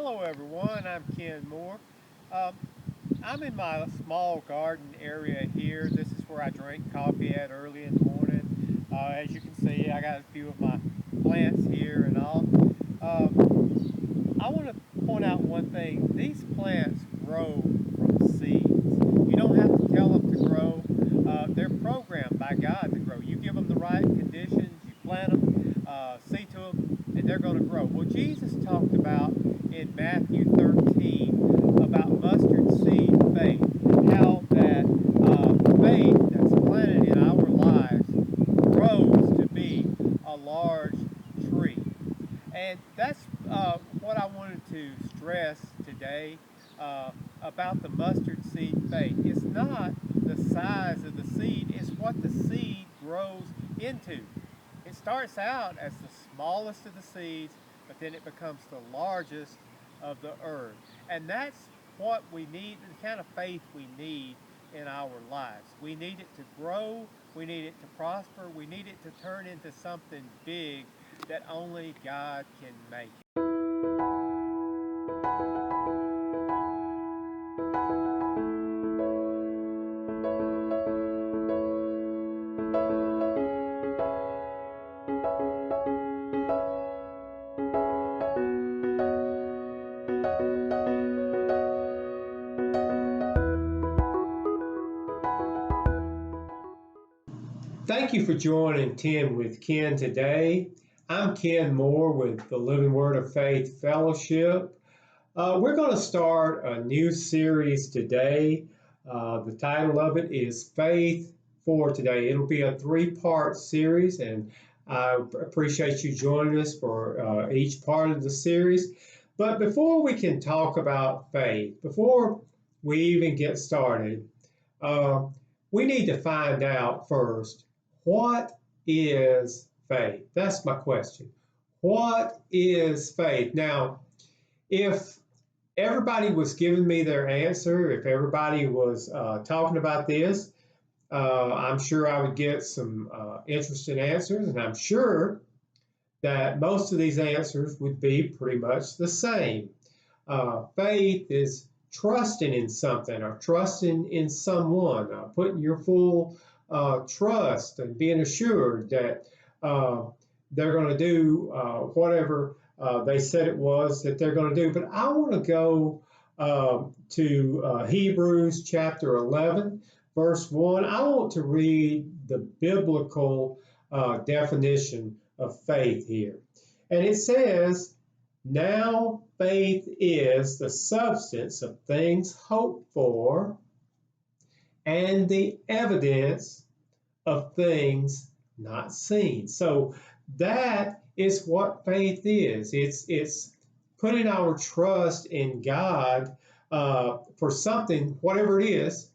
Hello everyone, I'm Ken Moore. Um, I'm in my small garden area here. This is where I drink coffee at early in the morning. As you can see, I got a few of my plants here and all. I want to point out one thing. These plants grow from seeds. You don't have to tell them to grow. They're programmed by God to grow. You give them the right conditions, you plant them, see to them, and they're going to grow. Well, Jesus talked about in Matthew 13 about mustard seed faith, how that faith that's planted in our lives grows to be a large tree. And that's what I wanted to stress today about the mustard seed faith. It's not the size of the seed, it's what the seed grows into. It starts out as the smallest of the seeds, but then it becomes the largest of the herb. And that's what we need, the kind of faith we need in our lives. We need it to grow, we need it to prosper, we need it to turn into something big that only God can make. Thank you for joining 10 with Ken today. I'm Ken Moore with the Living Word of Faith Fellowship. We're going to start a new series today. The title of it is Faith for Today. It'll be a three-part series, and I appreciate you joining us for each part of the series. But before we can talk about faith, before we even get started, we need to find out first, what is faith? That's my question. What is faith? Now, if everybody was giving me their answer, if everybody was talking about this, I'm sure I would get some interesting answers, and I'm sure that most of these answers would be pretty much the same. Faith is trusting in something or trusting in someone, putting your full trust and being assured that they're going to do whatever they said it was that they're going to do. But I want to go to Hebrews chapter 11, verse 1. I want to read the biblical definition of faith here. And it says, now faith is the substance of things hoped for and the evidence of things not seen. So that is what faith is. It's putting our trust in God for something, whatever it is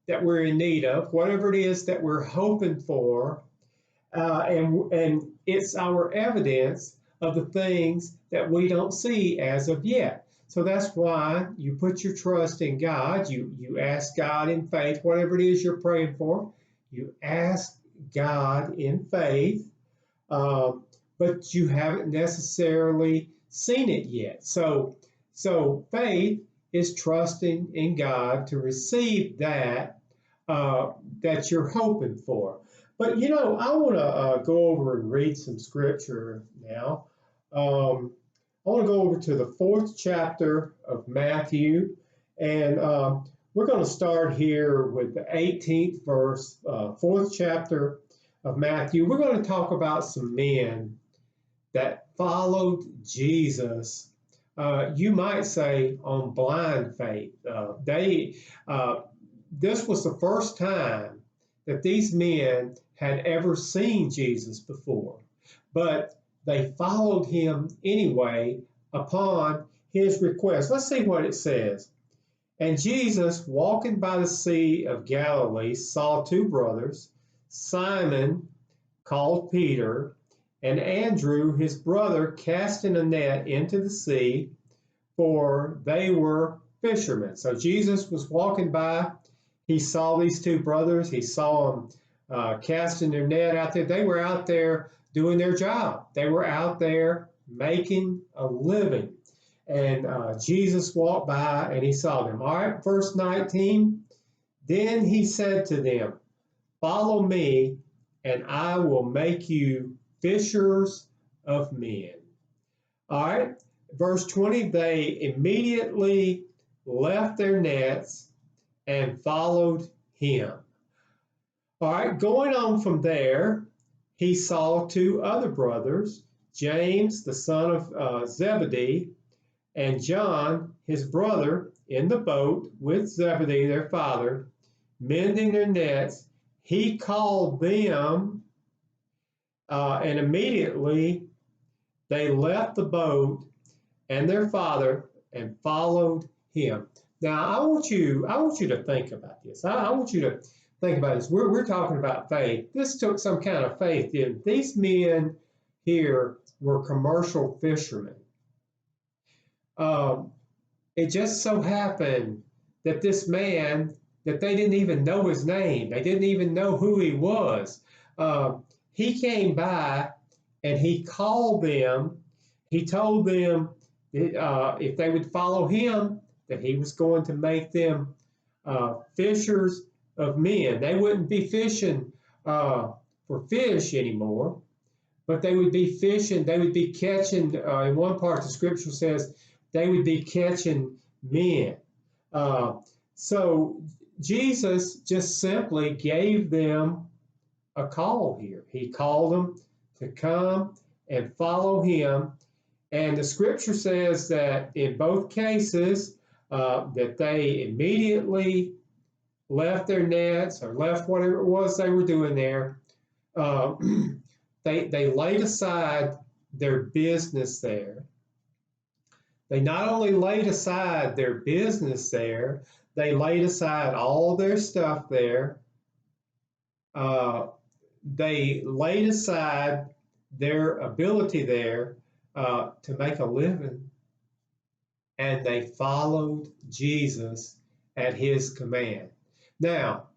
that we're in need of, whatever it is that we're hoping for, and it's our evidence of the things that we don't see as of yet. So that's why you put your trust in God. You ask God in faith, whatever it is you're praying for, you ask God in faith, but you haven't necessarily seen it yet. So faith is trusting in God to receive that that you're hoping for. But you know, I want to go over and read some scripture now. I want to go over to the 4th chapter of Matthew, and we're going to start here with the 18th verse, 4th chapter of Matthew. We're going to talk about some men that followed Jesus. You might say on blind faith. This was the first time that these men had ever seen Jesus before, but they followed him anyway upon his request. Let's see what it says. And Jesus, walking by the Sea of Galilee, saw two brothers, Simon, called Peter, and Andrew, his brother, casting a net into the sea, for they were fishermen. So Jesus was walking by. He saw these two brothers. He saw them casting their net out there. They were out there doing their job. They were out there making a living. And Jesus walked by and he saw them. All right, verse 19. Then he said to them, "Follow me, and I will make you fishers of men." All right, verse 20. They immediately left their nets and followed him. All right, going on from there, he saw two other brothers, James, the son of Zebedee, and John, his brother, in the boat with Zebedee, their father, mending their nets. He called them, and immediately they left the boat and their father and followed him. Now, I want you to think about this. I want you to think about this. We're talking about faith. This took some kind of faith, didn't it? These men here were commercial fishermen. Um, it just so happened that this man, that they didn't even know his name, they didn't even know who he was. He came by and he called them. He told them that, if they would follow him, that he was going to make them fishers of men. They wouldn't be fishing for fish anymore, but they would be fishing, they would be catching, in one part the scripture says, they would be catching men. Uh, so Jesus just simply gave them a call here. He called them to come and follow him. And the scripture says that in both cases, that they immediately left their nets or left whatever it was they were doing there. Uh, they laid aside their business there. They not only laid aside their business there, they laid aside all their stuff there. Uh, they laid aside their ability there to make a living, and they followed Jesus at his command. Now,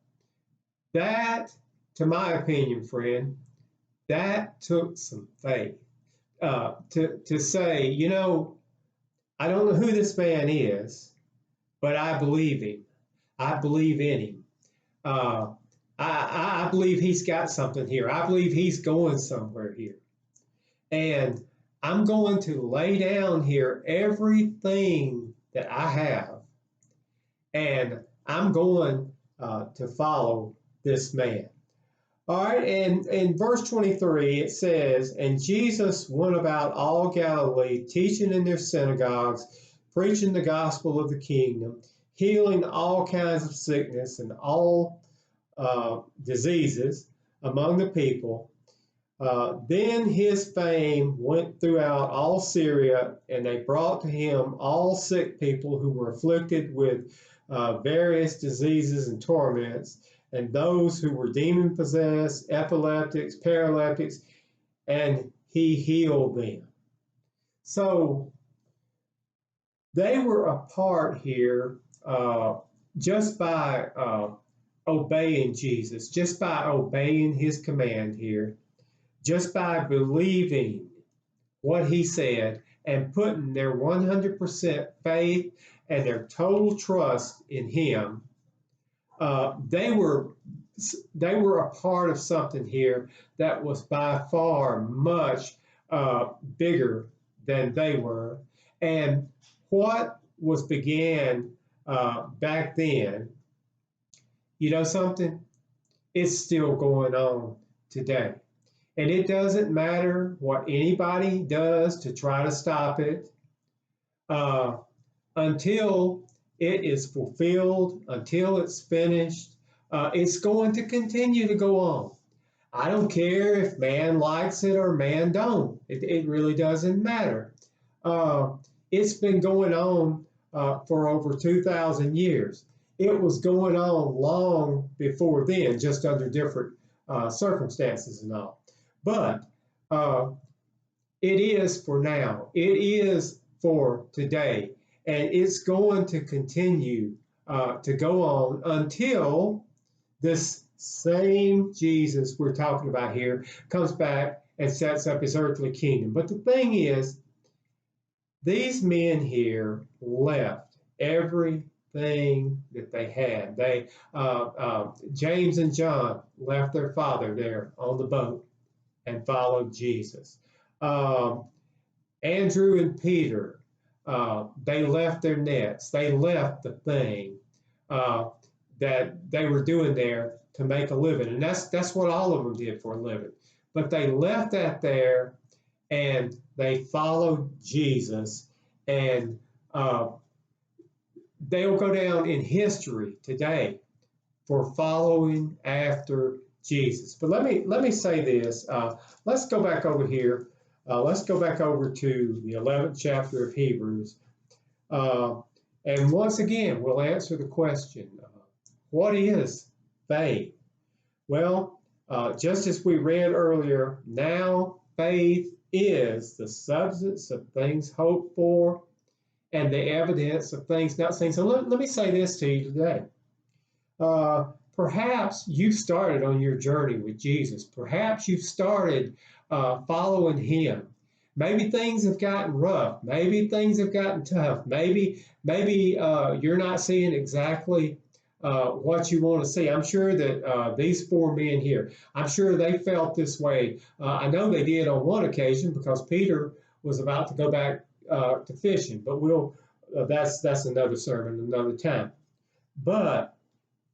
that, to my opinion, friend, that took some faith to say, you know, I don't know who this man is, but I believe him. I believe in him. Uh, I believe he's got something here. I believe he's going somewhere here. And I'm going to lay down here everything that I have, and I'm going to follow this man. All right, and in verse 23, it says, "And Jesus went about all Galilee, teaching in their synagogues, preaching the gospel of the kingdom, healing all kinds of sickness and all diseases among the people. Then his fame went throughout all Syria, and they brought to him all sick people who were afflicted with various diseases and torments, and those who were demon possessed, epileptics, paralytics, and he healed them." So they were a part here just by obeying Jesus, just by obeying his command here, just by believing what he said and putting their 100% faith and their total trust in him. They were a part of something here that was by far much bigger than they were. And what was began back then, you know something? It's still going on today. And it doesn't matter what anybody does to try to stop it uh, until it is fulfilled, until it's finished. It's going to continue to go on. I don't care if man likes it or man don't. It really doesn't matter. Uh, it's been going on for over 2,000 years. It was going on long before then, just under different circumstances and all. But it is for now. It is for today. And it's going to continue to go on until this same Jesus we're talking about here comes back and sets up his earthly kingdom. But the thing is, These men here left everything that they had. James and John left their father there on the boat and followed Jesus. Um, Andrew and Peter, they left their nets. They left the thing uh, that they were doing there to make a living, and that's what all of them did for a living. But they left that there and they followed Jesus, and uh, they'll go down in history today for following after Jesus. But let me say this. Let's go back over here. Let's go back over to the 11th chapter of Hebrews. Uh, and once again, we'll answer the question, what is faith? Well, just as we read earlier, now faith is the substance of things hoped for and the evidence of things not seen. So let me say this to you today. Perhaps you started on your journey with Jesus. Perhaps you started following him. Maybe things have gotten rough. Maybe things have gotten tough. Maybe you're not seeing exactly what you want to see. I'm sure that these four men here, I'm sure they felt this way. I know they did on one occasion because Peter was about to go back to fishing. But that's another sermon, another time. But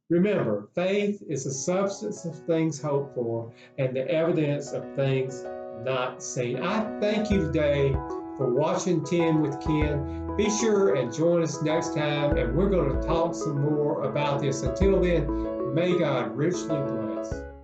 remember, faith is the substance of things hoped for and the evidence of things not seen. I thank you today for watching 10 with Ken. Be sure and join us next time, and we're going to talk some more about this. Until then, may God richly bless.